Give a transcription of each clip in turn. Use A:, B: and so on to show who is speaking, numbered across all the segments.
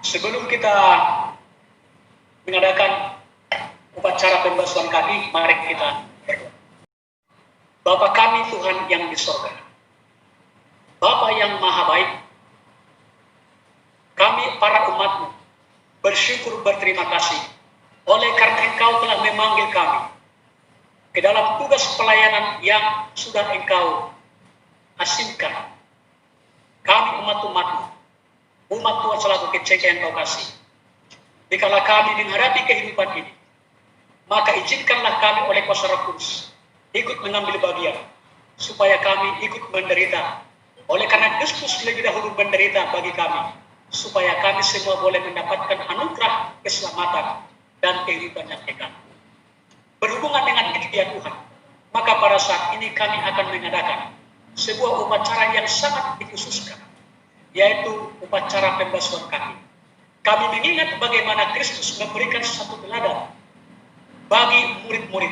A: Sebelum kita mengadakan upacara pembasuhan kaki, mari kita berdoa. Bapa kami Tuhan yang di sorga, Bapa yang maha baik, kami para umat-Mu bersyukur berterima kasih oleh karena Engkau telah memanggil kami ke dalam tugas pelayanan yang sudah Engkau asingkan. Kami umat-umat-Mu, umat Tuhan selaku kecil yang Kau kasih. Dikala kami menghadapi kehidupan ini, maka izinkanlah kami oleh kuasa Roh Kudus ikut mengambil bagian, supaya kami ikut menderita. Oleh karena Kristus lebih dahulu menderita bagi kami, supaya kami semua boleh mendapatkan anugerah keselamatan dan kehidupan yang kekal. Berhubungan dengan itu ya Tuhan, maka pada saat ini kami akan mengadakan sebuah upacara yang sangat dikhususkan, yaitu upacara pembasuhan kaki. Kami mengingat bagaimana Kristus memberikan satu teladan bagi murid-murid,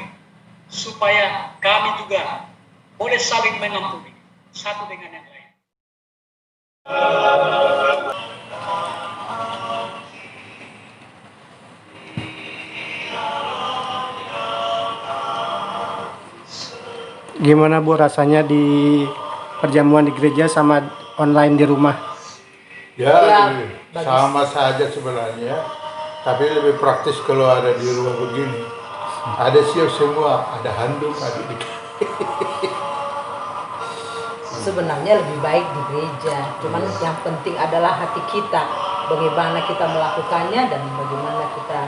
A: supaya kami juga boleh saling mengampuni satu dengan yang lain.
B: Gimana Bu rasanya di perjamuan di gereja sama online di rumah?
C: Ya, sama saja sebenarnya, tapi lebih praktis kalau ada di rumah begini. Ada siap semua, ada handuk, ada di.
D: Sebenarnya lebih baik di gereja, cuman yang penting adalah hati kita, bagaimana kita melakukannya dan bagaimana kita.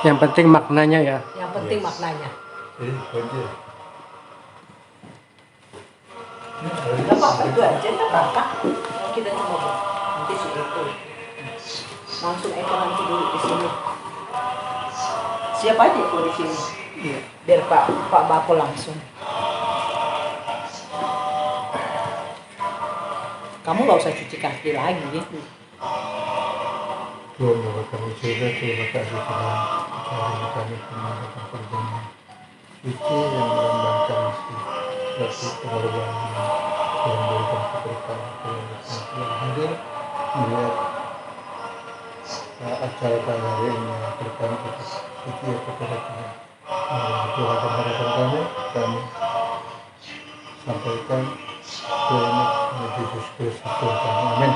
B: Yang penting maknanya ya.
D: Yang penting maknanya. Gak apa-apa itu aja, gak apa-apa. Kita coba nanti sih itu. Langsung Eko nanti dulu di sini. Siapa aja Eko di sini? Iya. Biar Pak Bako langsung. Kamu nggak usah cuci kaki lagi ya.
C: Tuhan Bapa kami surga, terima kasih Tuhan. Hari kami mengadakan perjamuan suci yang melambangkan suatu pengorbanan yang memberikan keberkahan yang hadir melihat acara pada hari ini yang berkami kita suci kepada Tuhan. Tuhan harapan kami sampaikan Tuhan Yesus Kristus Tuhan kami. Amin.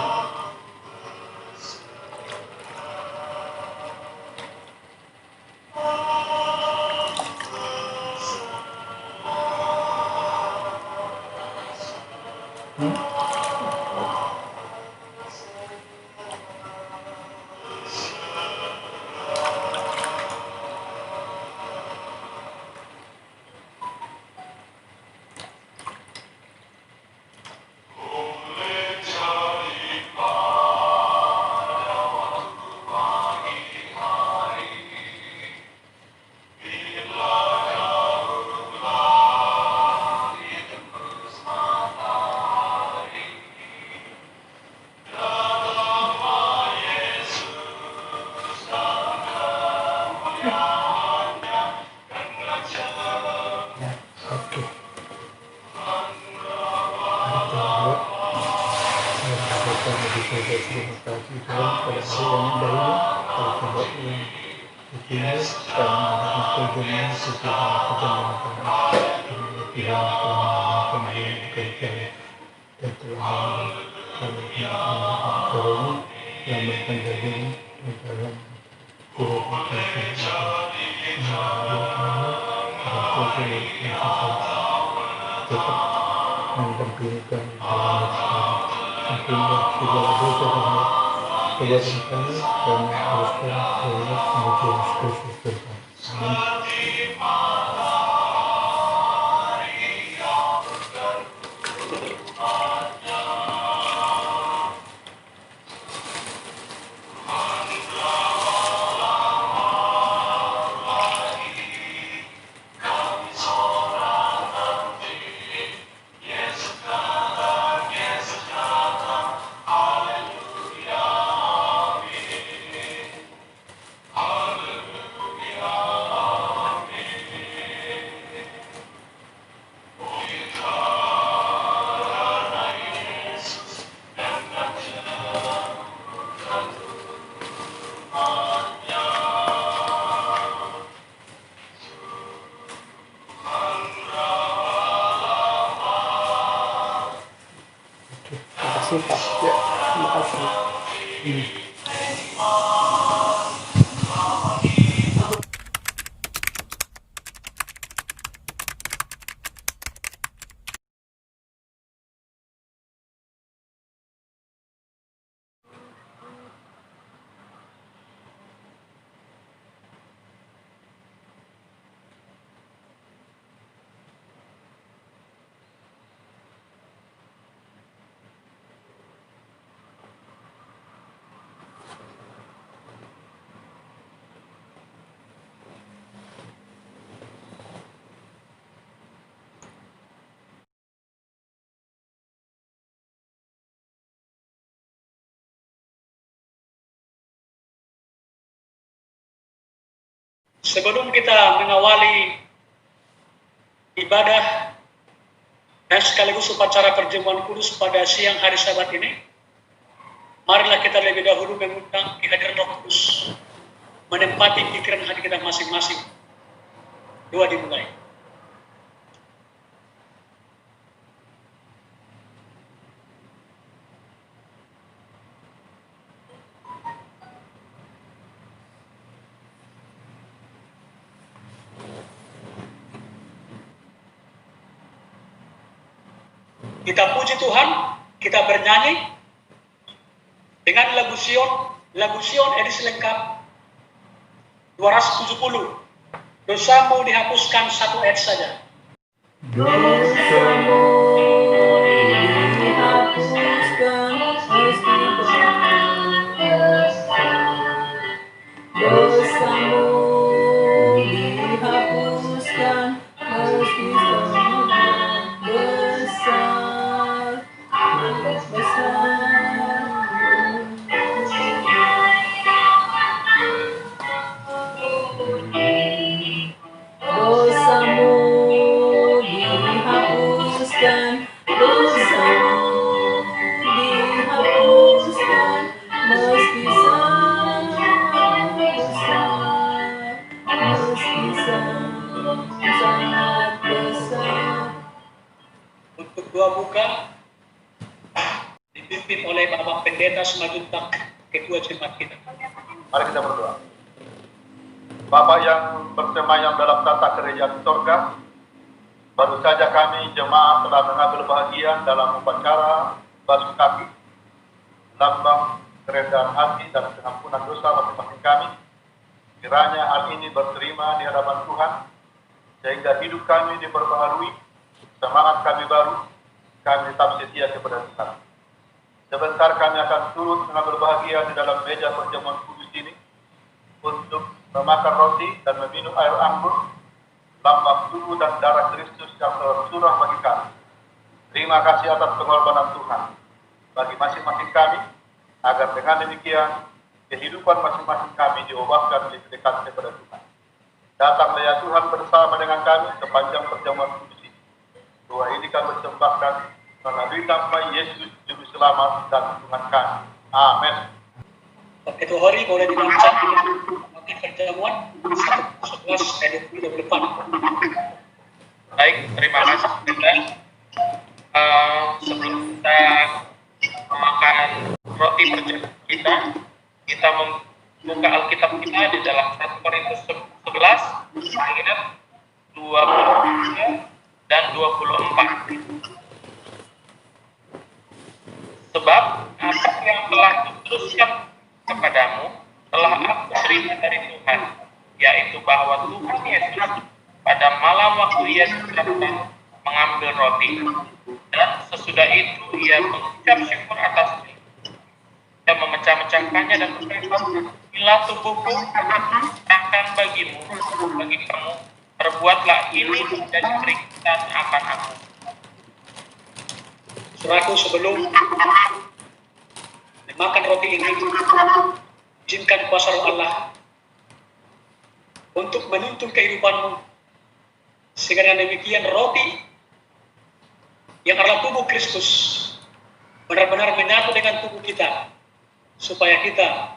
B: Terima kasih Pak.
C: Ya.
B: Terima kasih.
A: Sebelum kita mengawali ibadah dan sekaligus upacara perjamuan kudus pada siang hari Sabat ini, marilah kita lebih dahulu mengundang kehadiran Roh Kudus menempati pikiran hati kita masing-masing. Doa dimulai. Kita puji Tuhan, kita bernyanyi dengan lagu Sion edisi lengkap 270. Dosamu dihapuskan, satu ayat saja.
D: Dosamu dihapuskan, dosamu dihapuskan, meski sangat besar, dosamu dihapuskan, dosamu dihapuskan, meski sangat besar, meski sangat besar.
A: Untuk doa buka dipimpin oleh Bapak Pendeta Semajuntak, Ketua Jemaat kita.
C: Mari kita berdoa. Bapa yang bersemayam dalam tata kerajaan surga, baru saja kami jemaat telah mengambil bahagian dalam upacara basuh kaki, lambang kerendahan hati dan pengampunan dosa masing-masing kami. Kiranya hal ini berterima di hadapan Tuhan, sehingga hidup kami diperbaharui, semangat kami baru, kami tetap setia kepada Tuhan. Sebentar kami akan turut mengambil bahagian di dalam meja perjamuan kudus ini untuk memakan roti dan meminum air anggur, lambang tubuh dan darah Kristus yang tercurah bagi kami. Terima kasih atas pengorbanan Tuhan bagi masing-masing kami, agar dengan demikian kehidupan masing-masing kami diobatkan lebih dekat kepada Tuhan. Datanglah ya Tuhan bersama dengan kami sepanjang perjamuan kudus ini. Doa ini kami persembahkan melalui nama Yesus Juru Selamat dan Tuhan kami. Amin.
A: Ketua Hori boleh dibaca perjamuan 11 ayat 28.
E: Baik, terima kasih Pendeta. Sebelum kita memakan roti perjamuan kita membuka Alkitab kita di dalam 1 Korintus 11 ayat 23 dan 24. Sebab apa yang telah kuteruskan kepadamu telah aku terima dari Tuhan, yaitu bahwa Tuhan Yesus pada malam waktu ia datang mengambil roti, dan sesudah itu ia mengucap syukur atasnya. Ia memecah-mecahkannya dan berkata, inilah tubuhku akan bagimu, bagi kamu, perbuatlah ini menjadi peringatan akan aku.
A: Saudaraku, sebelum makan roti ini, izinkan kuasa roh Allah untuk menuntun kehidupanmu, sehingga dengan demikian roti yang adalah tubuh Kristus benar-benar menyatu dengan tubuh kita, supaya kita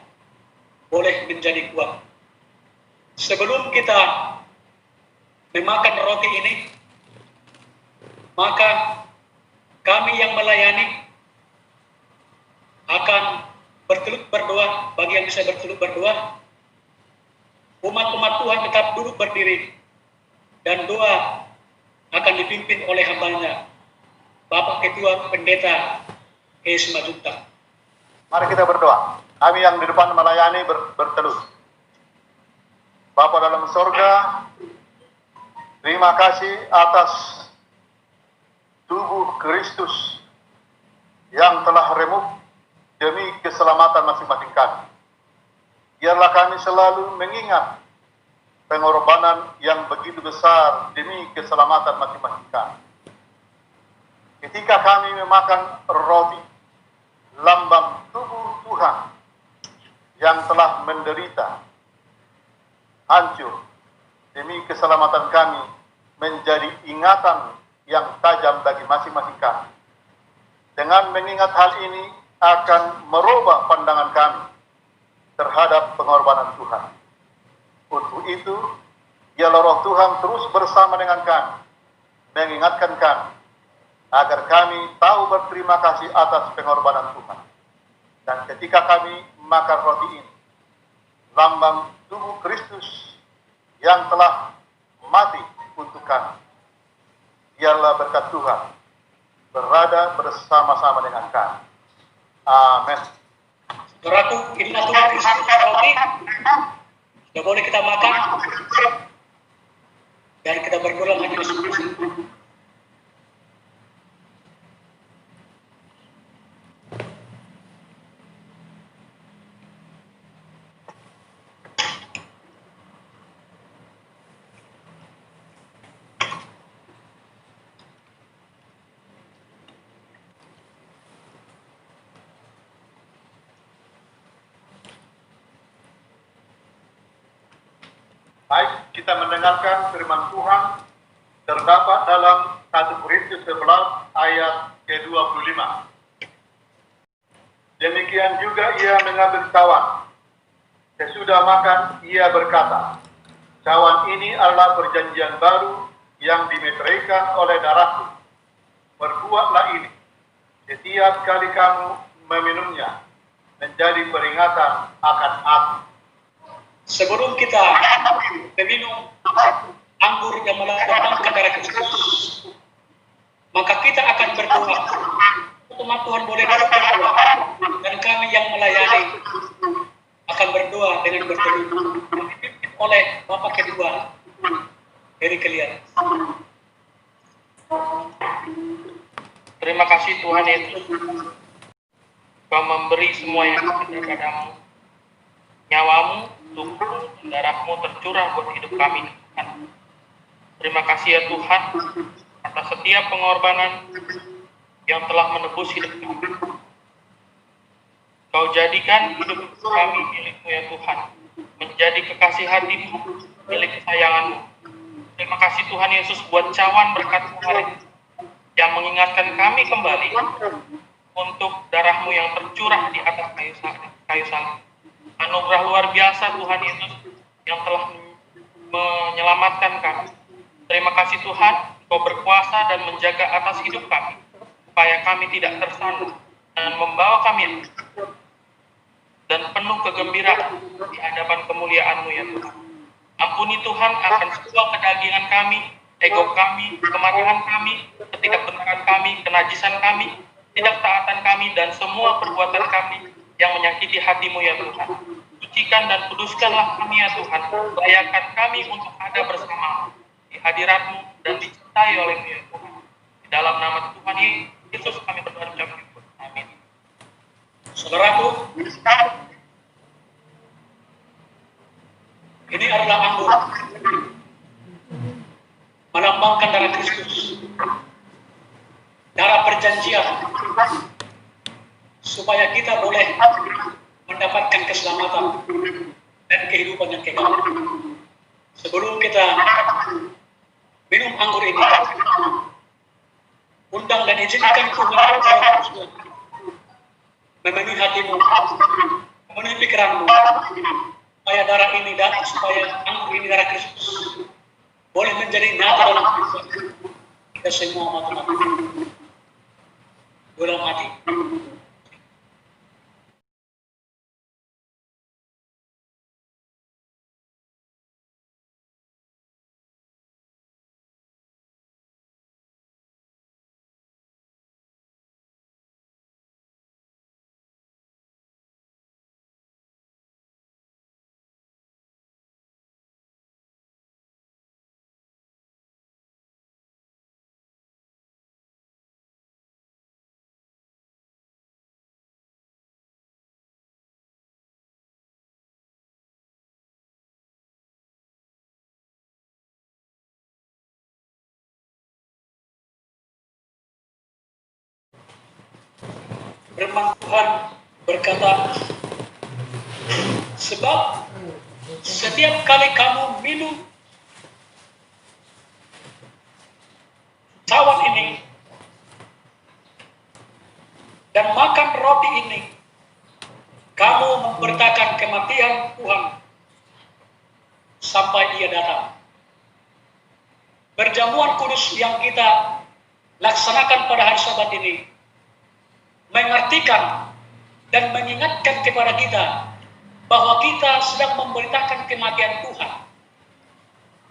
A: boleh menjadi kuat. Sebelum kita memakan roti ini, maka kami yang melayani akan bertelut berdoa. Bagi yang bisa bertelut berdoa, umat-umat Tuhan tetap duduk berdiri, dan doa akan dipimpin oleh hambanya, Bapak Ketua Pendeta Kes Majunta.
C: Mari kita berdoa. Kami yang di depan melayani bertelut. Bapa dalam sorga, terima kasih atas tubuh Kristus yang telah remuk demi keselamatan masing-masing kami. Biarlah kami selalu mengingat pengorbanan yang begitu besar demi keselamatan masing-masing kami. Ketika kami memakan roti, lambang tubuh Tuhan yang telah menderita, hancur demi keselamatan kami, menjadi ingatan yang tajam bagi masing-masing kami. Dengan mengingat hal ini akan merubah pandangan kami terhadap pengorbanan Tuhan. Untuk itu, biarlah Roh Tuhan terus bersama dengan kami, mengingatkan kami, agar kami tahu berterima kasih atas pengorbanan Tuhan. Dan ketika kami makan roti ini, lambang tubuh Kristus yang telah mati untuk kami, biarlah berkat Tuhan berada bersama-sama dengan kami. Amin.
A: Saudaraku, inilah tubuh Kristus roti. Sudah boleh kita makan, dan kita berdoa majelis kudus.
C: Baik, kita mendengarkan firman Tuhan terdapat dalam 1 Korintus 11 ayat ke-25. Demikian juga ia mengambil cawan. Sesudah makan, ia berkata, cawan ini adalah perjanjian baru yang dimeteraikan oleh darahku. Perbuatlah ini setiap kali kamu meminumnya, menjadi peringatan akan aku.
A: Sebelum kita meminum anggur yang melambangkan darah Kristus, maka kita akan berdoa. Umat Tuhan boleh berdoa, dan kami yang melayani akan berdoa dengan bertelut, dipimpin oleh Bapak Ketua Heri Kelian.
E: Terima kasih Tuhan Yesus, Kau memberi semua yang ada padamu. Nyawamu, tubuhmu, dan darahmu tercurah buat hidup kami. Terima kasih ya Tuhan atas setiap pengorbanan yang telah menebus hidup kami. Kau jadikan hidup kami milik-Mu ya Tuhan, menjadi kekasih hati-Mu, milik kesayangan-Mu. Terima kasih Tuhan Yesus buat cawan berkat-Mu hari ini, yang mengingatkan kami kembali untuk darah-Mu yang tercurah di atas kayu salib. Anugerah luar biasa Tuhan Yesus yang telah menyelamatkan kami. Terima kasih Tuhan, Kau berkuasa dan menjaga atas hidup kami, supaya kami tidak tersandung dan membawa kami dan penuh kegembiraan di hadapan kemuliaan-Mu ya Tuhan. Ampuni Tuhan akan semua kedagingan kami, ego kami, kemarahan kami, ketidakbenaran kami, kenajisan kami, ketidaktaatan kami, dan semua perbuatan kami yang menyakiti hati-Mu ya Tuhan. Sucikan dan kuduskanlah kami ya Tuhan. Layakkan kami untuk ada bersama di hadirat-Mu dan dicintai oleh-Mu ya Tuhan. Di dalam nama Tuhan Yesus kami berdoa dan bersyukur. Amin.
A: Saudaraku, ini adalah anggur melambangkan darah Kristus, darah perjanjian, supaya kita boleh mendapatkan keselamatan dan kehidupan yang kekal. Sebelum kita minum anggur ini, undang dan izinkan Tuhan memenuhi hatimu, memenuhi pikiranmu, supaya darah ini dan supaya anggur ini darah Kristus boleh menjadi nyata dalam kehidupan kita semua mati-mati. Dalam hati. Firman Tuhan berkata, sebab setiap kali kamu minum cawan ini dan makan roti ini, kamu memberitakan kematian Tuhan sampai Dia datang. Perjamuan kudus yang kita laksanakan pada hari Sabat ini mengartikan dan mengingatkan kepada kita bahwa kita sedang memberitakan kematian Tuhan.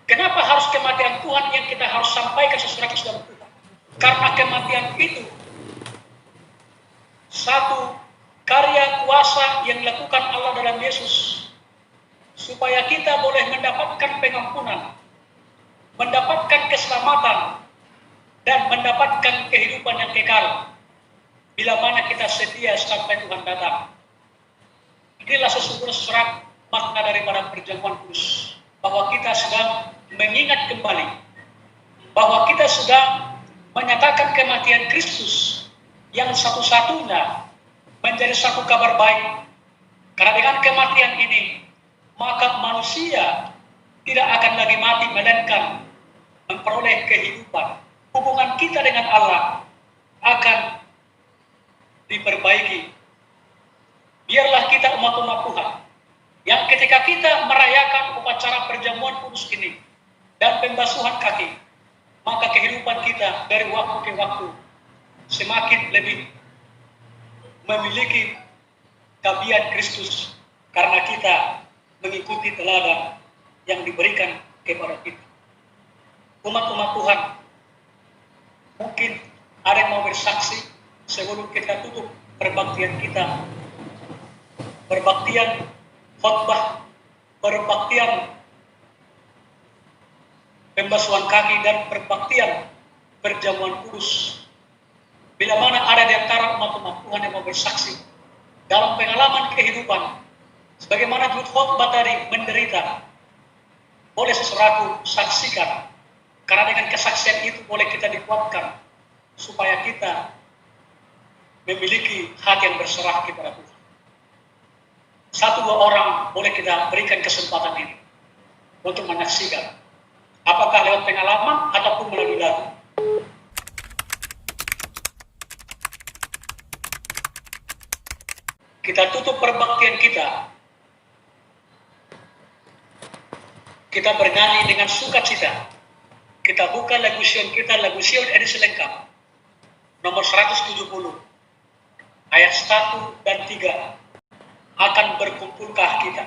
A: Kenapa harus kematian Tuhan yang kita harus sampaikan sesuatu dalam Tuhan? Karena kematian itu satu karya kuasa yang dilakukan Allah dalam Yesus, supaya kita boleh mendapatkan pengampunan, mendapatkan keselamatan, dan mendapatkan kehidupan yang kekal bila mana kita setia sampai Tuhan datang. Inilah sesungguhnya serat makna daripada perjamuan kudus, bahwa kita sedang mengingat kembali bahwa kita sedang menyatakan kematian Kristus yang satu-satunya menjadi satu kabar baik. Karena dengan kematian ini, maka manusia tidak akan lagi mati, melainkan memperoleh kehidupan. Hubungan kita dengan Allah akan diperbaiki. Biarlah kita umat-umat Tuhan yang ketika kita merayakan upacara perjamuan kudus ini dan pembasuhan kaki, maka kehidupan kita dari waktu ke waktu semakin lebih memiliki tabiat Kristus, karena kita mengikuti teladan yang diberikan kepada kita. Umat-umat Tuhan, mungkin ada yang mau bersaksi sebelum kita tutup perbaktian kita, perbaktian khotbah, perbaktian pembasuhan kaki, dan perbaktian perjamuan kudus. Bila mana ada di antara umat-umat Tuhan yang mau bersaksi dalam pengalaman kehidupan, sebagaimana judul khotbah tadi, menderita, boleh sesuatu saksikan, karena dengan kesaksian itu boleh kita dikuatkan supaya kita memiliki hati yang berserah kepada Tuhan. Satu dua orang boleh kita berikan kesempatan ini untuk menyaksikan, apakah lewat pengalaman ataupun melalui lagu. Kita tutup perbaktian kita. Kita bernyanyi dengan sukacita. Kita buka lagu Sion kita, lagu Sion edisi lengkap, nomor 170, ayat 1 dan 3. Akan berkumpulkah kita?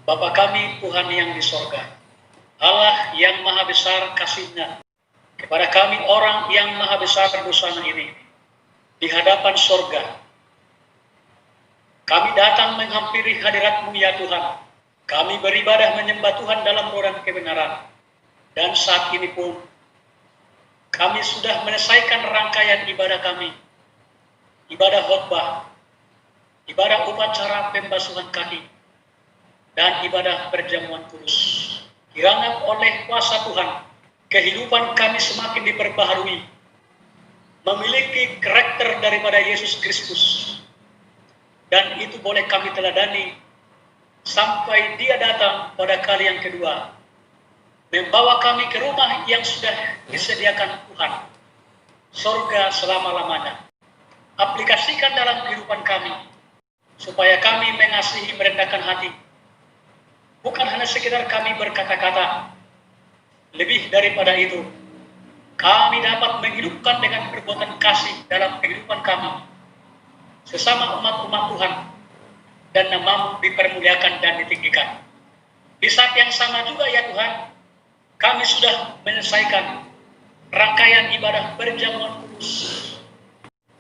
A: Bapa kami Tuhan yang di sorga, Allah yang maha besar kasih-Nya kepada kami orang yang maha besar dosanya ini, di hadapan sorga. Kami datang menghampiri hadirat-Mu ya Tuhan. Kami beribadah menyembah Tuhan dalam roh dan kebenaran. Dan saat ini pun kami sudah menyelesaikan rangkaian ibadah kami. Ibadah khotbah, ibadah upacara pembasuhan kaki, dan ibadah perjamuan kudus. Kiranya oleh kuasa Tuhan, kehidupan kami semakin diperbaharui, memiliki karakter daripada Yesus Kristus. Dan itu boleh kami teladani sampai Dia datang pada kali yang kedua, membawa kami ke rumah yang sudah disediakan Tuhan, surga selama-lamanya. Aplikasikan dalam kehidupan kami, supaya kami mengasihi merendahkan hati. Bukan hanya sekedar kami berkata-kata, lebih daripada itu, kami dapat menghidupkan dengan perbuatan kasih dalam kehidupan kami, sesama umat-umat Tuhan, dan nama-Mu dipermuliakan dan ditinggikan. Di saat yang sama juga ya Tuhan, kami sudah menyelesaikan rangkaian ibadah perjamuan kudus,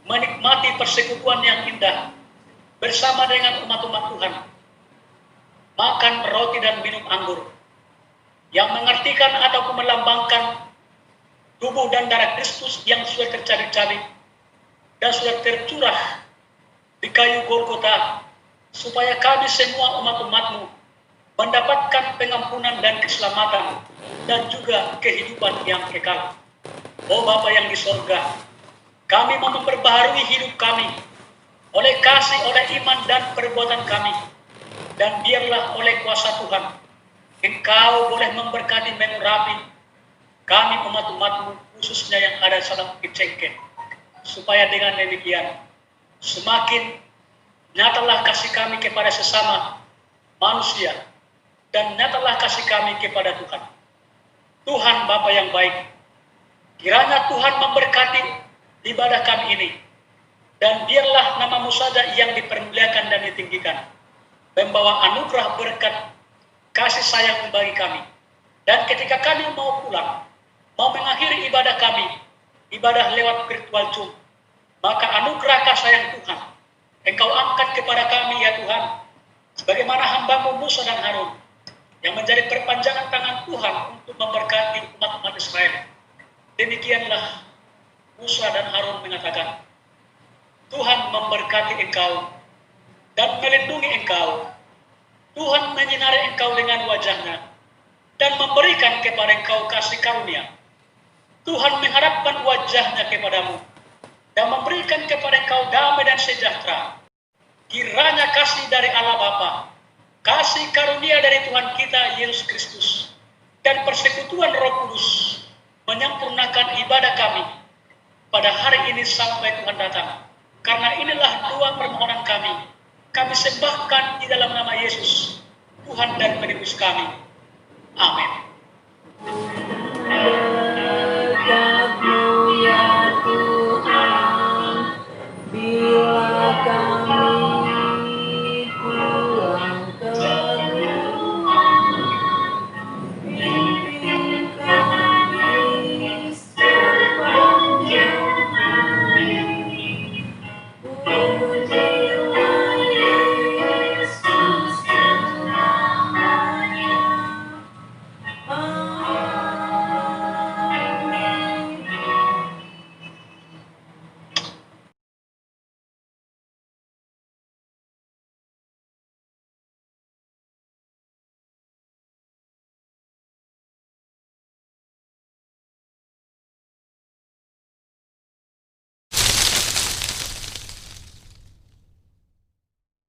A: menikmati persekutuan yang indah bersama dengan umat-umat Tuhan, makan roti dan minum anggur, yang mengartikan ataupun melambangkan tubuh dan darah Kristus yang sudah tercabik-cabik dan sudah tercurah di kayu Golgota, supaya kami semua umat-umat-Mu mendapatkan pengampunan dan keselamatan dan juga kehidupan yang kekal. Oh Bapa yang di sorga, kami mau memperbaharui hidup kami oleh kasih, oleh iman dan perbuatan kami. Dan biarlah oleh kuasa Tuhan, Engkau boleh memberkati, mengurapi kami umat-umat-Mu, khususnya yang ada dalam Kecengken, supaya dengan demikian semakin nyatalah kasih kami kepada sesama manusia, dan nyatalah kasih kami kepada Tuhan. Tuhan Bapa yang baik, kiranya Tuhan memberkati ibadah kami ini, dan biarlah nama-Mu saja yang dipermuliakan dan ditinggikan, membawa anugerah berkat kasih sayang bagi kami. Dan ketika kami mau pulang, mau mengakhiri ibadah kami, ibadah lewat virtual Zoom, maka anugerah kasih sayang Tuhan Engkau angkat kepada kami ya Tuhan, sebagaimana hamba-Mu Musa dan Harun, yang menjadi perpanjangan tangan Tuhan untuk memberkati umat-umat Israel. Demikianlah Musa dan Harun mengatakan, Tuhan memberkati engkau dan melindungi engkau. Tuhan menyinari engkau dengan wajah-Nya dan memberikan kepada engkau kasih karunia. Tuhan mengharapkan wajah-Nya kepadamu dan memberikan kepada engkau damai dan sejahtera. Kiranya kasih dari Allah Bapa, kasih karunia dari Tuhan kita Yesus Kristus, dan persekutuan Roh Kudus menyempurnakan ibadah kami pada hari ini sampai Tuhan datang. Karena inilah doa permohonan kami. Kami sembahkan di dalam nama Yesus, Tuhan dan Penebus kami. Amin.